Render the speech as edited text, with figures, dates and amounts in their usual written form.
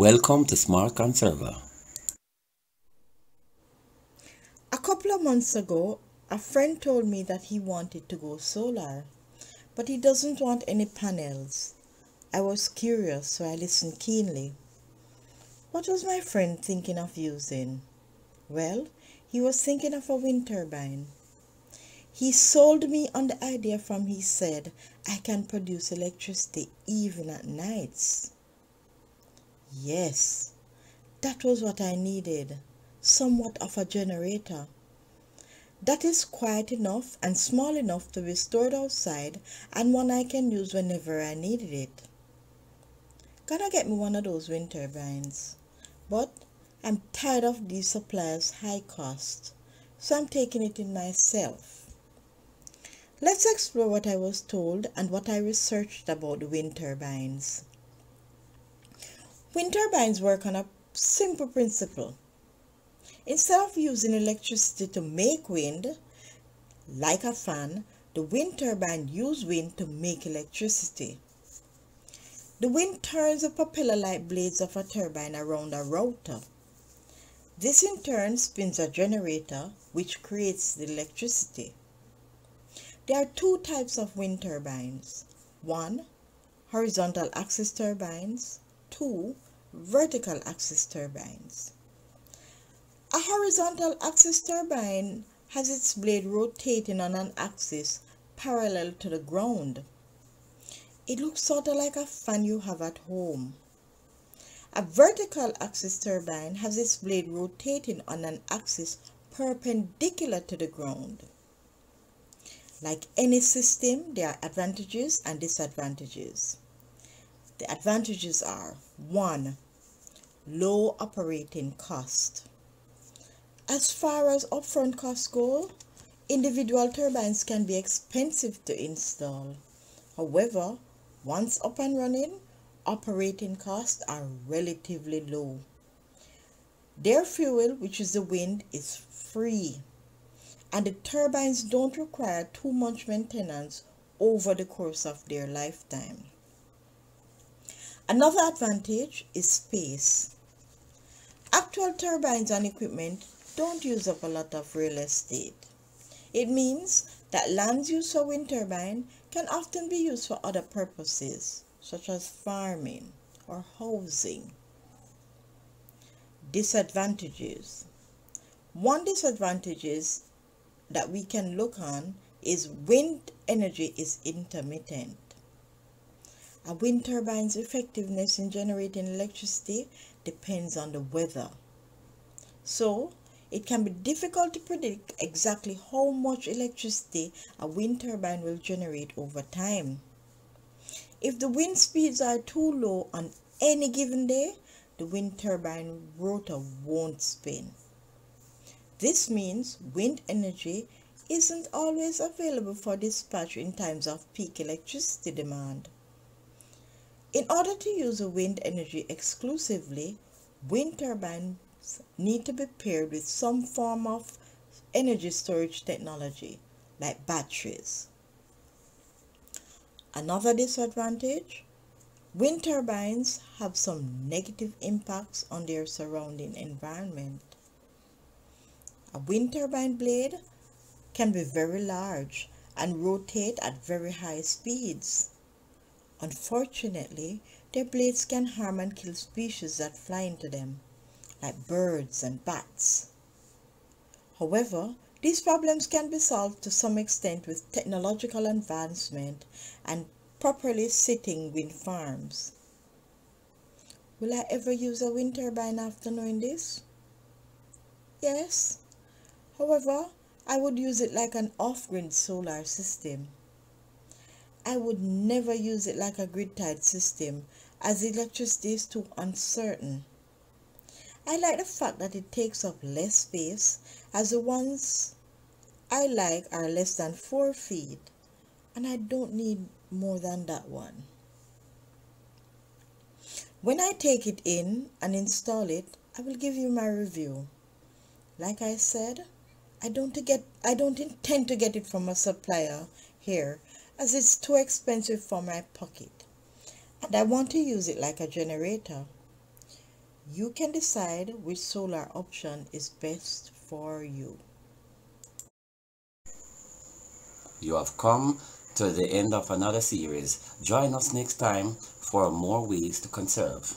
Welcome to Smart Conserver. A couple of months ago, a friend told me that he wanted to go solar, but he doesn't want any panels. I was curious, so I listened keenly. What was my friend thinking of using? Well, he was thinking of a wind turbine. He sold me on the idea from he said, I can produce electricity even at nights. Yes, that was what I needed, somewhat of a generator. That is quiet enough and small enough to be stored outside and one I can use whenever I needed it. Gonna get me one of those wind turbines. But I'm tired of these suppliers' high cost, so I'm taking it in myself. Let's explore what I was told and what I researched about the wind turbines. Wind turbines work on a simple principle. Instead of using electricity to make wind, like a fan, the wind turbine uses wind to make electricity. The wind turns the propeller-like blades of a turbine around a rotor. This in turn spins a generator, which creates the electricity. There are two types of wind turbines. 1. Horizontal axis turbines. 2. Vertical axis turbines. A horizontal axis turbine has its blade rotating on an axis parallel to the ground. It looks sort of like a fan you have at home. A vertical axis turbine has its blade rotating on an axis perpendicular to the ground. Like any system, there are advantages and disadvantages. The advantages are 1. Low operating cost. As far as upfront costs go, individual turbines can be expensive to install. However, once up and running, operating costs are relatively low. Their fuel, which is the wind, is free, and the turbines don't require too much maintenance over the course of their lifetime. Another advantage is space. Actual turbines and equipment don't use up a lot of real estate. It means that lands used for wind turbine can often be used for other purposes, such as farming or housing. Disadvantages. One disadvantage is that we can look on is wind energy is intermittent. A wind turbine's effectiveness in generating electricity depends on the weather. So, it can be difficult to predict exactly how much electricity a wind turbine will generate over time. If the wind speeds are too low on any given day, the wind turbine rotor won't spin. This means wind energy isn't always available for dispatch in times of peak electricity demand. In order to use the wind energy exclusively, wind turbines need to be paired with some form of energy storage technology, like batteries. Another disadvantage, wind turbines have some negative impacts on their surrounding environment. A wind turbine blade can be very large and rotate at very high speeds. Unfortunately, their blades can harm and kill species that fly into them, like birds and bats. However, these problems can be solved to some extent with technological advancement and properly sitting wind farms. Will I ever use a wind turbine after knowing this? Yes. However, I would use it like an off-grid solar system. I would never use it like a grid-tied system, as electricity is too uncertain. I like the fact that it takes up less space, as the ones I like are less than 4 feet, and I don't need more than that one. When I take it in and install it, I will give you my review. Like I said, I don't intend to get it from a supplier here, as it's too expensive for my pocket, and I want to use it like a generator. You can decide which solar option is best for you. You have come to the end of another series. Join us next time for more ways to conserve.